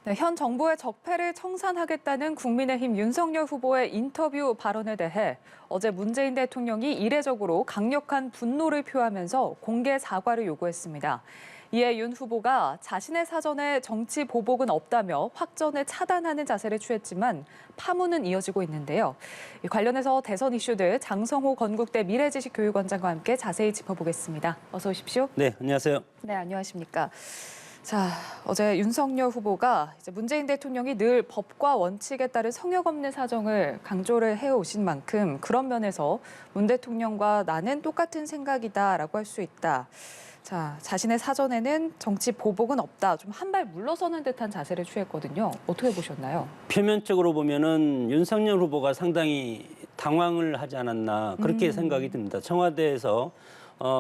네, 현 정부의 적폐를 청산하겠다는 국민의힘 윤석열 후보의 인터뷰 발언에 대해 어제 문재인 대통령이 이례적으로 강력한 분노를 표하면서 공개 사과를 요구했습니다. 이에 윤 후보가 자신의 사전에 정치 보복은 없다며 확전을 차단하는 자세를 취했지만 파문은 이어지고 있는데요. 관련해서 대선 이슈들 장성호 건국대 미래지식교육원장과 함께 자세히 짚어보겠습니다. 어서 오십시오. 네, 안녕하세요. 네, 안녕하십니까. 자, 어제 윤석열 후보가 이제 문재인 대통령이 늘 법과 원칙에 따른 성역 없는 사정을 강조를 해오신 만큼 그런 면에서 문 대통령과 나는 똑같은 생각이다라고 할 수 있다. 자, 자신의 사전에는 정치 보복은 없다. 좀 한 발 물러서는 듯한 자세를 취했거든요. 어떻게 보셨나요? 표면적으로 보면은 윤석열 후보가 상당히 당황을 하지 않았나 그렇게 생각이 듭니다. 청와대에서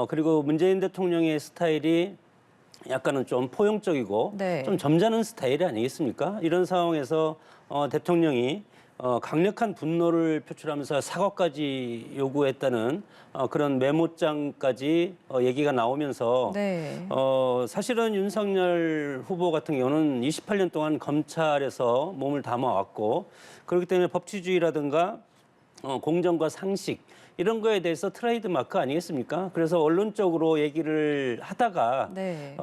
그리고 문재인 대통령의 스타일이 약간은 좀 포용적이고 네. 좀 점잖은 스타일이 아니겠습니까? 이런 상황에서 대통령이 강력한 분노를 표출하면서 사과까지 요구했다는 그런 메모장까지 얘기가 나오면서 네. 사실은 윤석열 후보 같은 경우는 28년 동안 검찰에서 몸을 담아왔고 그렇기 때문에 법치주의라든가 공정과 상식 이런 거에 대해서 트레이드 마크 아니겠습니까? 그래서 언론적으로 얘기를 하다가 네.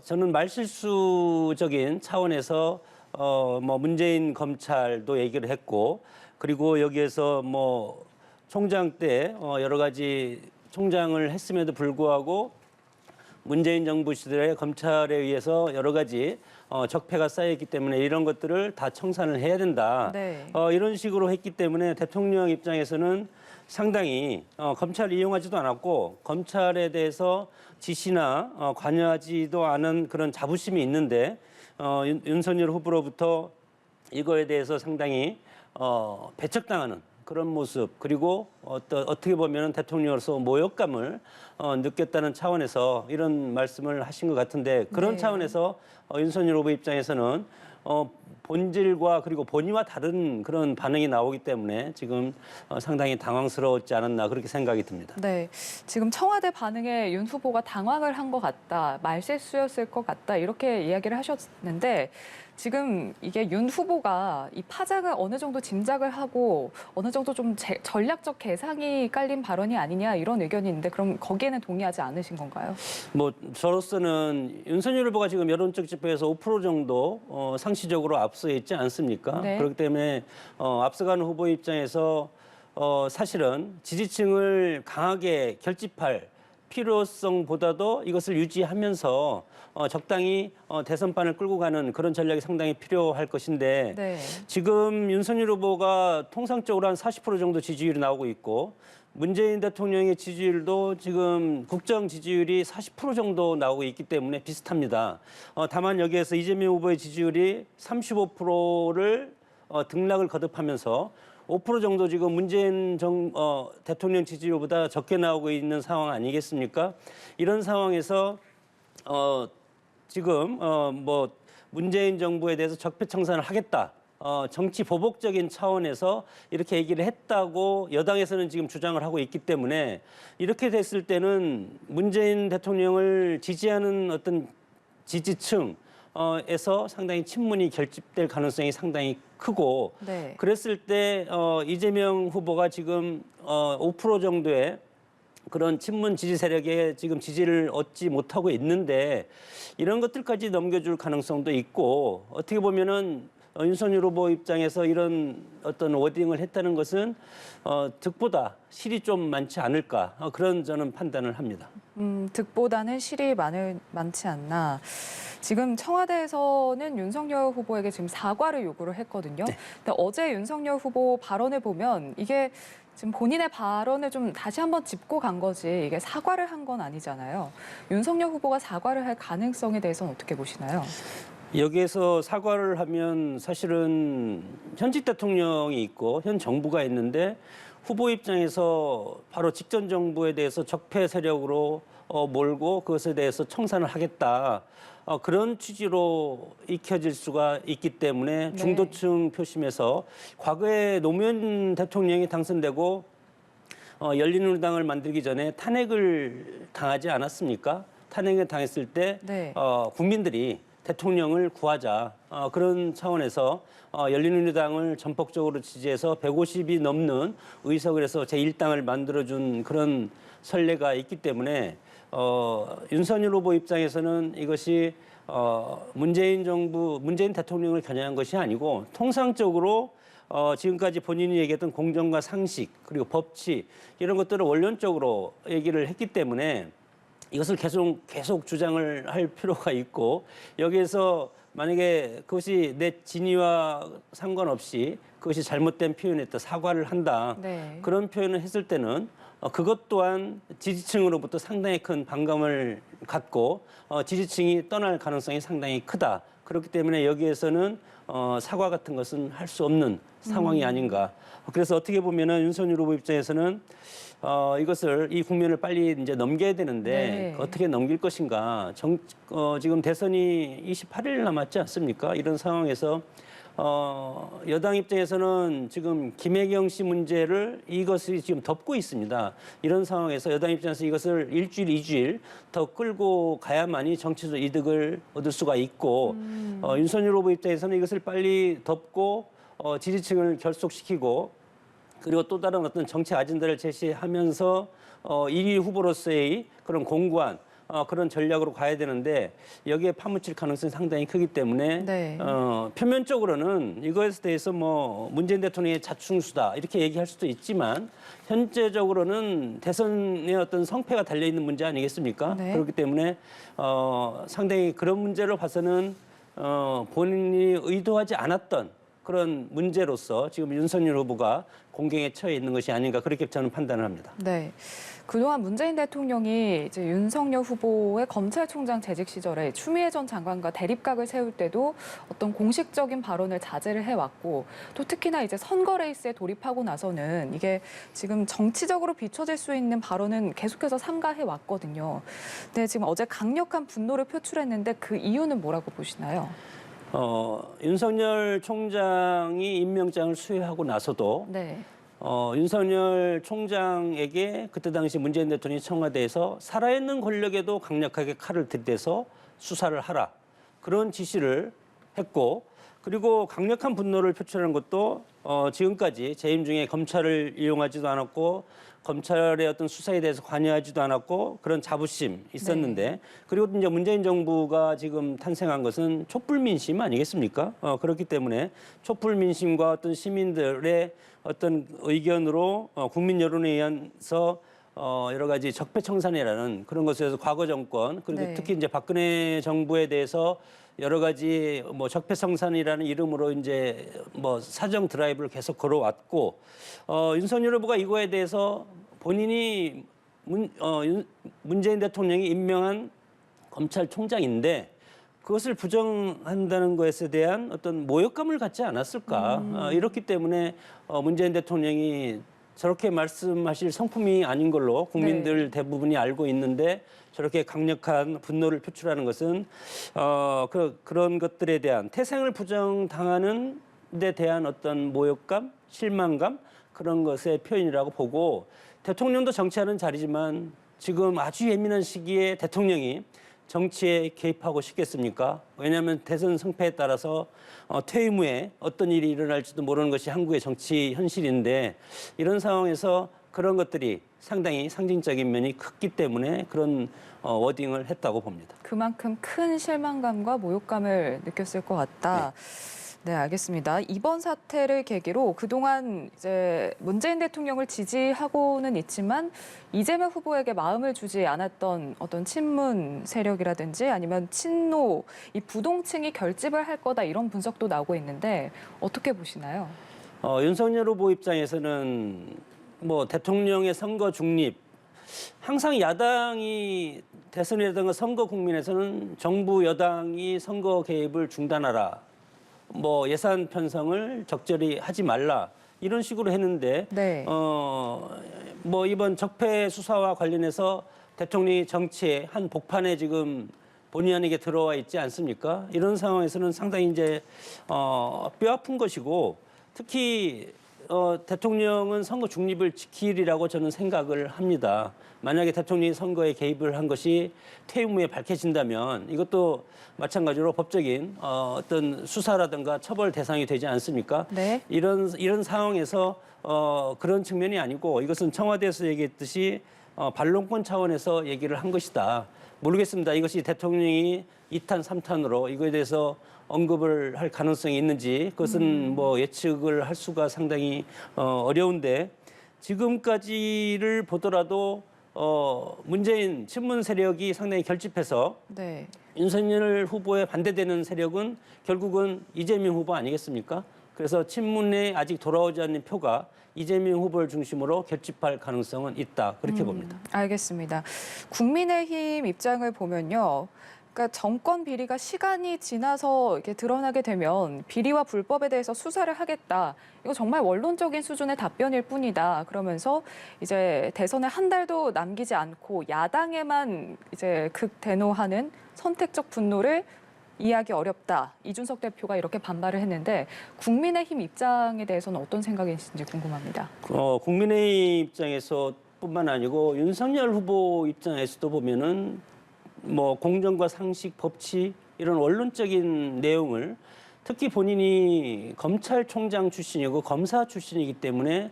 저는 말실수적인 차원에서 뭐 문재인 검찰도 얘기를 했고 그리고 여기에서 뭐 총장 때 여러 가지 총장을 했음에도 불구하고 문재인 정부 시절에 검찰에 의해서 여러 가지 적폐가 쌓여있기 때문에 이런 것들을 다 청산을 해야 된다. 네. 이런 식으로 했기 때문에 대통령 입장에서는 상당히 검찰을 이용하지도 않았고 검찰에 대해서 지시나 관여하지도 않은 그런 자부심이 있는데 윤석열 후보로부터 이거에 대해서 상당히 배척당하는 그런 모습 그리고 어떻게 보면 대통령으로서 모욕감을 느꼈다는 차원에서 이런 말씀을 하신 것 같은데 그런 네. 차원에서 윤석열 후보 입장에서는 본질과 그리고 본의와 다른 그런 반응이 나오기 때문에 지금 상당히 당황스러웠지 않았나 그렇게 생각이 듭니다. 네, 지금 청와대 반응에 윤 후보가 당황을 한 것 같다, 말실수였을 것 같다 이렇게 이야기를 하셨는데 지금 이게 윤 후보가 이 파장을 어느 정도 짐작을 하고 어느 정도 좀 전략적 계산이 깔린 발언이 아니냐 이런 의견이 있는데 그럼 거기에는 동의하지 않으신 건가요? 뭐 저로서는 윤석열 후보가 지금 여론적 지표에서 5% 정도 상시적으로 앞서 있지 않습니까? 네. 그렇기 때문에 앞서가는 후보 입장에서 사실은 지지층을 강하게 결집할 필요성보다도 이것을 유지하면서 적당히 대선판을 끌고 가는 그런 전략이 상당히 필요할 것인데 네. 지금 윤석열 후보가 통상적으로 한 40% 정도 지지율이 나오고 있고 문재인 대통령의 지지율도 지금 국정 지지율이 40% 정도 나오고 있기 때문에 비슷합니다. 다만 여기에서 이재명 후보의 지지율이 35%를 등락을 거듭하면서 5% 정도 지금 문재인 대통령 지지율보다 적게 나오고 있는 상황 아니겠습니까? 이런 상황에서 지금 뭐 문재인 정부에 대해서 적폐 청산을 하겠다. 정치 보복적인 차원에서 이렇게 얘기를 했다고 여당에서는 지금 주장을 하고 있기 때문에 이렇게 됐을 때는 문재인 대통령을 지지하는 어떤 지지층 에서 상당히 친문이 결집될 가능성이 상당히 크고 네. 그랬을 때 이재명 후보가 지금 5% 정도의 그런 친문 지지 세력에 지금 지지를 얻지 못하고 있는데 이런 것들까지 넘겨줄 가능성도 있고 어떻게 보면은 윤석열 후보 입장에서 이런 어떤 워딩을 했다는 것은 득보다 실이 좀 많지 않을까 그런 저는 판단을 합니다. 득보다는 실이 많지 않나. 지금 청와대에서는 윤석열 후보에게 지금 사과를 요구를 했거든요. 네. 근데 어제 윤석열 후보 발언을 보면 이게 지금 본인의 발언을 좀 다시 한번 짚고 간 거지 이게 사과를 한 건 아니잖아요. 윤석열 후보가 사과를 할 가능성에 대해서는 어떻게 보시나요? 여기에서 사과를 하면 사실은 현직 대통령이 있고 현 정부가 있는데 후보 입장에서 바로 직전 정부에 대해서 적폐 세력으로 몰고 그것에 대해서 청산을 하겠다. 그런 취지로 익혀질 수가 있기 때문에 네. 중도층 표심에서 과거에 노무현 대통령이 당선되고 열린우리당을 만들기 전에 탄핵을 당하지 않았습니까? 탄핵을 당했을 때 네. 국민들이 대통령을 구하자. 그런 차원에서 열린우리당을 전폭적으로 지지해서 150이 넘는 의석을 해서 제1당을 만들어준 그런 선례가 있기 때문에 윤석열 후보 입장에서는 이것이 문재인 대통령을 겨냥한 것이 아니고 통상적으로 지금까지 본인이 얘기했던 공정과 상식 그리고 법치 이런 것들을 원론적으로 얘기를 했기 때문에 이것을 계속 주장을 할 필요가 있고 여기에서 만약에 그것이 내 진위와 상관없이 그것이 잘못된 표현이었다 사과를 한다 네. 그런 표현을 했을 때는 그것 또한 지지층으로부터 상당히 큰 반감을 갖고 지지층이 떠날 가능성이 상당히 크다. 그렇기 때문에 여기에서는 사과 같은 것은 할 수 없는 상황이 아닌가. 그래서 어떻게 보면은 윤석열 후보 입장에서는 이것을 이 국면을 빨리 이제 넘겨야 되는데 네. 어떻게 넘길 것인가. 지금 대선이 28일 남았지 않습니까? 이런 상황에서 여당 입장에서는 지금 김혜경 씨 문제를 이것이 지금 덮고 있습니다. 이런 상황에서 여당 입장에서 이것을 일주일, 2주일 더 끌고 가야만이 정치적 이득을 얻을 수가 있고 윤석열 후보 입장에서는 이것을 빨리 덮고 지지층을 결속시키고 그리고 또 다른 어떤 정치 아젠다를 제시하면서 1위 후보로서의 그런 공고한 그런 전략으로 가야 되는데 여기에 파묻힐 가능성이 상당히 크기 때문에 네. 표면적으로는 이거에 대해서 뭐 문재인 대통령의 자충수다 이렇게 얘기할 수도 있지만 현재적으로는 대선의 어떤 성패가 달려 있는 문제 아니겠습니까? 네. 그렇기 때문에 상당히 그런 문제로 봐서는 본인이 의도하지 않았던 그런 문제로서 지금 윤석열 후보가 공경에 처해 있는 것이 아닌가 그렇게 저는 판단을 합니다. 네. 그동안 문재인 대통령이 이제 윤석열 후보의 검찰총장 재직 시절에 추미애 전 장관과 대립각을 세울 때도 어떤 공식적인 발언을 자제를 해왔고 또 특히나 이제 선거 레이스에 돌입하고 나서는 이게 지금 정치적으로 비춰질 수 있는 발언은 계속해서 삼가해 왔거든요. 근데 지금 어제 강력한 분노를 표출했는데 그 이유는 뭐라고 보시나요? 윤석열 총장이 임명장을 수여하고 나서도 네. 윤석열 총장에게 그때 당시 문재인 대통령이 청와대에서 살아있는 권력에도 강력하게 칼을 들이대서 수사를 하라. 그런 지시를 했고 그리고 강력한 분노를 표출하는 것도 지금까지 재임 중에 검찰을 이용하지도 않았고 검찰의 어떤 수사에 대해서 관여하지도 않았고 그런 자부심 있었는데 네. 그리고 이제 문재인 정부가 지금 탄생한 것은 촛불 민심 아니겠습니까? 그렇기 때문에 촛불 민심과 어떤 시민들의 어떤 의견으로 국민 여론에 의해서 여러 가지 적폐청산이라는 그런 것에서 과거 정권 그리고 네. 특히 이제 박근혜 정부에 대해서 여러 가지 뭐 적폐청산이라는 이름으로 이제 뭐 사정 드라이브를 계속 걸어왔고 윤석열 후보가 이거에 대해서 본인이 문재인 대통령이 임명한 검찰총장인데 그것을 부정한다는 것에 대한 어떤 모욕감을 갖지 않았을까 이렇기 때문에 문재인 대통령이 저렇게 말씀하실 성품이 아닌 걸로 국민들 대부분이 알고 있는데 저렇게 강력한 분노를 표출하는 것은 그런 것들에 대한 태생을 부정당하는 데 대한 어떤 모욕감, 실망감 그런 것의 표현이라고 보고 대통령도 정치하는 자리지만 지금 아주 예민한 시기에 대통령이 정치에 개입하고 싶겠습니까? 왜냐하면 대선 성패에 따라서 퇴임 후에 어떤 일이 일어날지도 모르는 것이 한국의 정치 현실인데 이런 상황에서 그런 것들이 상당히 상징적인 면이 크기 때문에 그런 워딩을 했다고 봅니다. 그만큼 큰 실망감과 모욕감을 느꼈을 것 같다. 네, 알겠습니다. 이번 사태를 계기로 그동안 이제 문재인 대통령을 지지하고는 있지만 이재명 후보에게 마음을 주지 않았던 어떤 친문 세력이라든지 아니면 친노, 이 부동층이 결집을 할 거다 이런 분석도 나오고 있는데 어떻게 보시나요? 윤석열 후보 입장에서는 뭐 대통령의 선거 중립, 항상 야당이 대선이라든가 선거 국민에서는 정부 여당이 선거 개입을 중단하라. 뭐 예산 편성을 적절히 하지 말라 이런 식으로 했는데 네. 뭐 이번 적폐 수사와 관련해서 대통령이 정치의 한 복판에 지금 본의 아니게 들어와 있지 않습니까? 이런 상황에서는 상당히 이제 뼈 아픈 것이고 특히 대통령은 선거 중립을 지키리라고 저는 생각을 합니다. 만약에 대통령이 선거에 개입을 한 것이 퇴임 후에 밝혀진다면 이것도 마찬가지로 법적인 어떤 수사라든가 처벌 대상이 되지 않습니까? 네. 이런 상황에서 그런 측면이 아니고 이것은 청와대에서 얘기했듯이 반론권 차원에서 얘기를 한 것이다. 모르겠습니다. 이것이 대통령이 2탄, 3탄으로 이거에 대해서 언급을 할 가능성이 있는지 그것은 뭐 예측을 할 수가 상당히 어려운데 지금까지를 보더라도 문재인 친문 세력이 상당히 결집해서 네. 윤석열 후보에 반대되는 세력은 결국은 이재명 후보 아니겠습니까? 그래서 친문에 아직 돌아오지 않는 표가 이재명 후보를 중심으로 결집할 가능성은 있다. 그렇게 봅니다. 알겠습니다. 국민의힘 입장을 보면요. 그러니까 정권 비리가 시간이 지나서 이렇게 드러나게 되면 비리와 불법에 대해서 수사를 하겠다. 이거 정말 원론적인 수준의 답변일 뿐이다. 그러면서 이제 대선에 한 달도 남기지 않고 야당에만 이제 극대노하는 선택적 분노를 이해하기 어렵다. 이준석 대표가 이렇게 반발을 했는데 국민의힘 입장에 대해서는 어떤 생각이신지 궁금합니다. 국민의힘 입장에서뿐만 아니고 윤석열 후보 입장에서도 보면은 뭐 공정과 상식, 법치 이런 원론적인 내용을 특히 본인이 검찰총장 출신이고 검사 출신이기 때문에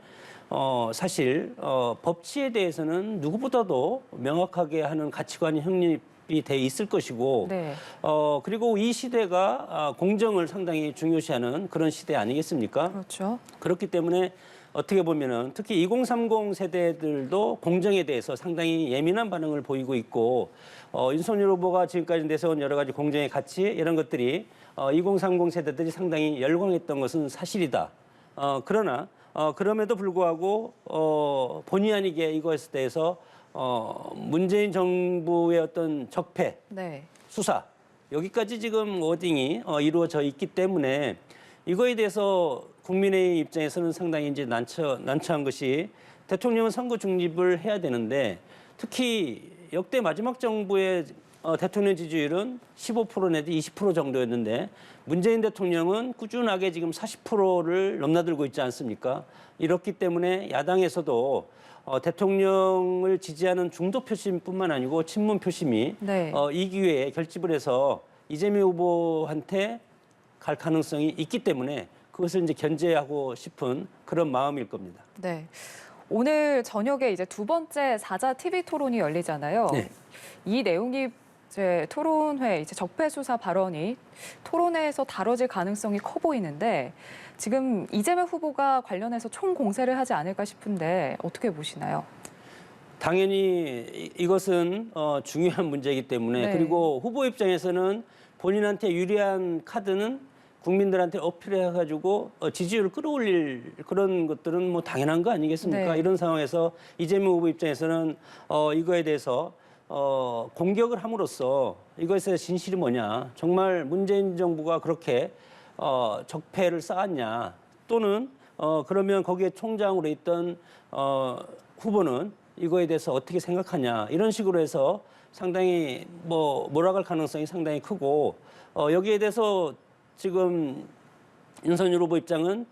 사실 법치에 대해서는 누구보다도 명확하게 하는 가치관이 확립이 돼 있을 것이고 네. 그리고 이 시대가 공정을 상당히 중요시하는 그런 시대 아니겠습니까? 그렇죠. 그렇기 때문에 어떻게 보면은 특히 2030 세대들도 공정에 대해서 상당히 예민한 반응을 보이고 있고 윤석열 후보가 지금까지 내세운 여러 가지 공정의 가치 이런 것들이 2030 세대들이 상당히 열광했던 것은 사실이다. 그러나 그럼에도 불구하고 본의 아니게 이것에 대해서 문재인 정부의 어떤 적폐, 네. 수사 여기까지 지금 워딩이 이루어져 있기 때문에 이거에 대해서 국민의 입장에서는 상당히 이제 난처한 것이 대통령은 선거 중립을 해야 되는데 특히 역대 마지막 정부의 대통령 지지율은 15% 내지 20% 정도였는데 문재인 대통령은 꾸준하게 지금 40%를 넘나들고 있지 않습니까? 이렇기 때문에 야당에서도 대통령을 지지하는 중도 표심뿐만 아니고 친문 표심이 네. 이 기회에 결집을 해서 이재명 후보한테 갈 가능성이 있기 때문에 그것을 이제 견제하고 싶은 그런 마음일 겁니다. 네. 오늘 저녁에 이제 두 번째 사자 TV 토론이 열리잖아요. 네. 이 내용이 이제 토론회 이제 적폐 수사 발언이 토론회에서 다뤄질 가능성이 커 보이는데 지금 이재명 후보가 관련해서 총 공세를 하지 않을까 싶은데 어떻게 보시나요? 당연히 이것은 중요한 문제이기 때문에 네. 그리고 후보 입장에서는 본인한테 유리한 카드는 국민들한테 어필해가지고 지지율을 끌어올릴 그런 것들은 뭐 당연한 거 아니겠습니까? 네. 이런 상황에서 이재명 후보 입장에서는 이거에 대해서 공격을 함으로써 이것의 진실이 뭐냐? 정말 문재인 정부가 그렇게 적폐를 쌓았냐? 또는 그러면 거기에 총장으로 있던 후보는 이거에 대해서 어떻게 생각하냐? 이런 식으로 해서 상당히 몰아갈 가능성이 상당히 크고 여기에 대해서 지금 윤석열 후보 입장은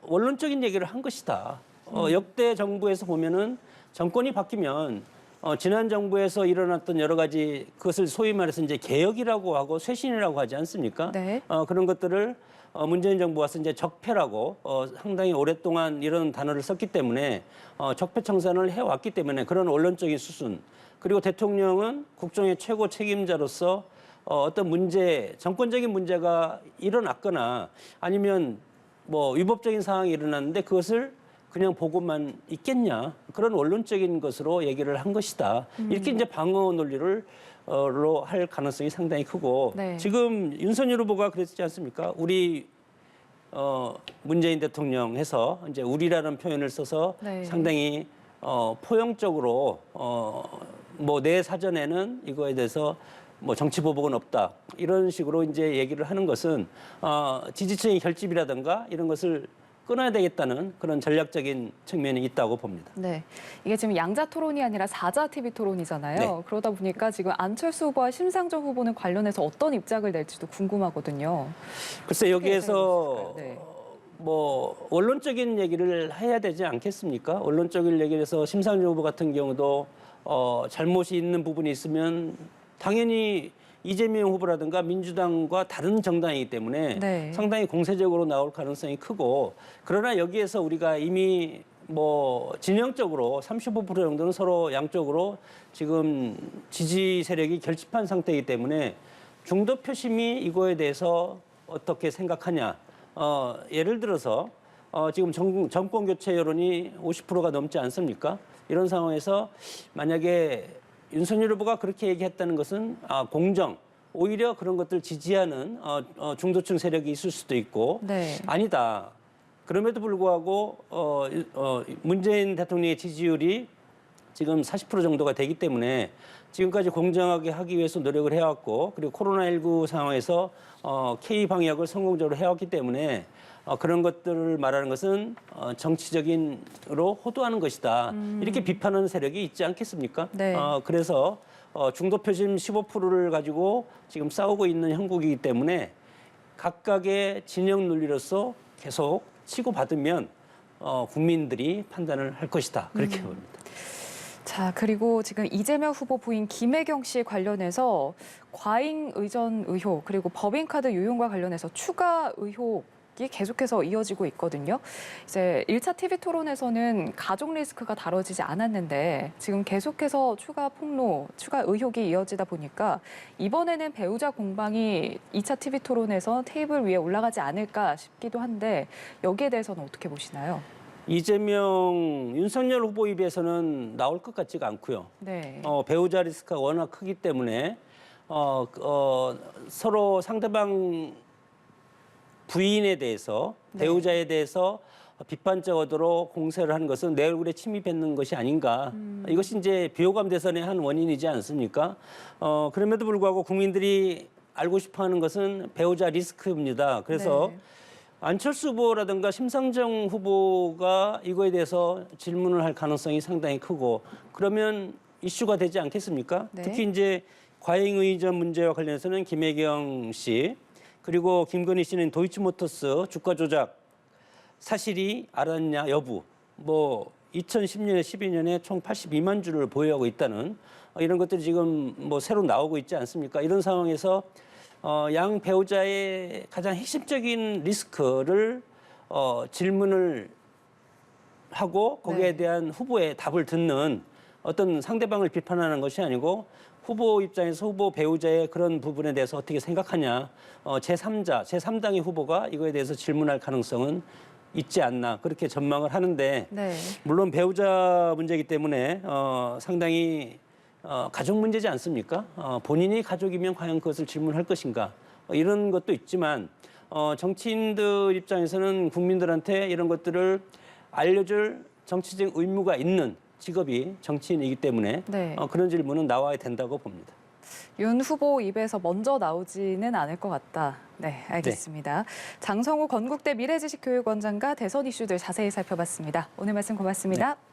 원론적인 얘기를 한 것이다. 역대 정부에서 보면은 정권이 바뀌면 지난 정부에서 일어났던 여러 가지 그것을 소위 말해서 이제 개혁이라고 하고 쇄신이라고 하지 않습니까? 네. 그런 것들을 문재인 정부 와서 이제 적폐라고 상당히 오랫동안 이런 단어를 썼기 때문에 적폐청산을 해왔기 때문에 그런 원론적인 수순 그리고 대통령은 국정의 최고 책임자로서 어떤 문제, 정권적인 문제가 일어났거나 아니면 뭐 위법적인 상황이 일어났는데 그것을 그냥 보고만 있겠냐 그런 원론적인 것으로 얘기를 한 것이다. 이렇게 이제 방어 논리를 로 할 가능성이 상당히 크고 네. 지금 윤석열 후보가 그랬지 않습니까? 우리 문재인 대통령 해서 이제 우리라는 표현을 써서 네. 상당히 포용적으로 뭐 내 사전에는 이거에 대해서 뭐 정치 보복은 없다 이런 식으로 이제 얘기를 하는 것은 지지층의 결집이라든가 이런 것을 끊어야 되겠다는 그런 전략적인 측면이 있다고 봅니다. 네, 이게 지금 양자 토론이 아니라 사자 TV 토론이잖아요. 네. 그러다 보니까 지금 안철수 후보와 심상정 후보는 관련해서 어떤 입장을 낼지도 궁금하거든요. 글쎄 여기에서 네. 뭐 원론적인 얘기를 해야 되지 않겠습니까? 원론적인 얘기를 해서 심상정 후보 같은 경우도 잘못이 있는 부분이 있으면 당연히 이재명 후보라든가 민주당과 다른 정당이기 때문에 네. 상당히 공세적으로 나올 가능성이 크고, 그러나 여기에서 우리가 이미 뭐 진영적으로 35% 정도는 서로 양쪽으로 지금 지지 세력이 결집한 상태이기 때문에 중도 표심이 이거에 대해서 어떻게 생각하냐. 예를 들어서 지금 정권 교체 여론이 50%가 넘지 않습니까? 이런 상황에서 만약에 윤석열 후보가 그렇게 얘기했다는 것은 공정, 오히려 그런 것들 지지하는 중도층 세력이 있을 수도 있고, 네. 아니다. 그럼에도 불구하고 문재인 대통령의 지지율이 지금 40% 정도가 되기 때문에 지금까지 공정하게 하기 위해서 노력을 해왔고, 그리고 코로나19 상황에서 K 방역을 성공적으로 해왔기 때문에 그런 것들을 말하는 것은 정치적인으로 호도하는 것이다. 이렇게 비판하는 세력이 있지 않겠습니까? 네. 그래서 중도 표심 15%를 가지고 지금 싸우고 있는 형국이기 때문에 각각의 진영 논리로서 계속 치고받으면 국민들이 판단을 할 것이다. 그렇게 봅니다. 자, 그리고 지금 이재명 후보 부인 김혜경 씨 관련해서 과잉 의전 의혹, 그리고 법인카드 유용과 관련해서 추가 의혹이 계속해서 이어지고 있거든요. 이제 1차 TV 토론에서는 가족 리스크가 다뤄지지 않았는데 지금 계속해서 추가 폭로, 추가 의혹이 이어지다 보니까 이번에는 배우자 공방이 2차 TV 토론에서 테이블 위에 올라가지 않을까 싶기도 한데 여기에 대해서는 어떻게 보시나요? 이재명, 윤석열 후보 입에서는 나올 것 같지가 않고요. 네. 배우자 리스크가 워낙 크기 때문에 서로 상대방 부인에 대해서, 네. 배우자에 대해서 비판적으로 공세를 하는 것은 내 얼굴에 침이 뱉는 것이 아닌가. 이것이 이제 비호감 대선의 한 원인이지 않습니까? 그럼에도 불구하고 국민들이 알고 싶어하는 것은 배우자 리스크입니다. 그래서 네. 안철수 후보라든가 심상정 후보가 이거에 대해서 질문을 할 가능성이 상당히 크고, 그러면 이슈가 되지 않겠습니까? 네. 특히 이제 과잉 의전 문제와 관련해서는 김혜경 씨, 그리고 김건희 씨는 도이치모터스 주가 조작 사실이 알았냐 여부, 뭐 2010년에 12년에 총 82만 주를 보유하고 있다는 이런 것들이 지금 뭐 새로 나오고 있지 않습니까? 이런 상황에서 양 배우자의 가장 핵심적인 리스크를 질문을 하고 거기에 네. 대한 후보의 답을 듣는, 어떤 상대방을 비판하는 것이 아니고 후보 입장에서 후보 배우자의 그런 부분에 대해서 어떻게 생각하냐, 제3당의 후보가 이거에 대해서 질문할 가능성은 있지 않나, 그렇게 전망을 하는데, 네. 물론 배우자 문제이기 때문에 상당히 가족 문제지 않습니까? 본인이 가족이면 과연 그것을 질문할 것인가, 이런 것도 있지만 정치인들 입장에서는 국민들한테 이런 것들을 알려줄 정치적 의무가 있는 직업이 정치인이기 때문에 네. 그런 질문은 나와야 된다고 봅니다. 윤 후보 입에서 먼저 나오지는 않을 것 같다. 네, 알겠습니다. 장성우 건국대 미래지식교육원장과 대선 이슈들 자세히 살펴봤습니다. 오늘 말씀 고맙습니다. 네.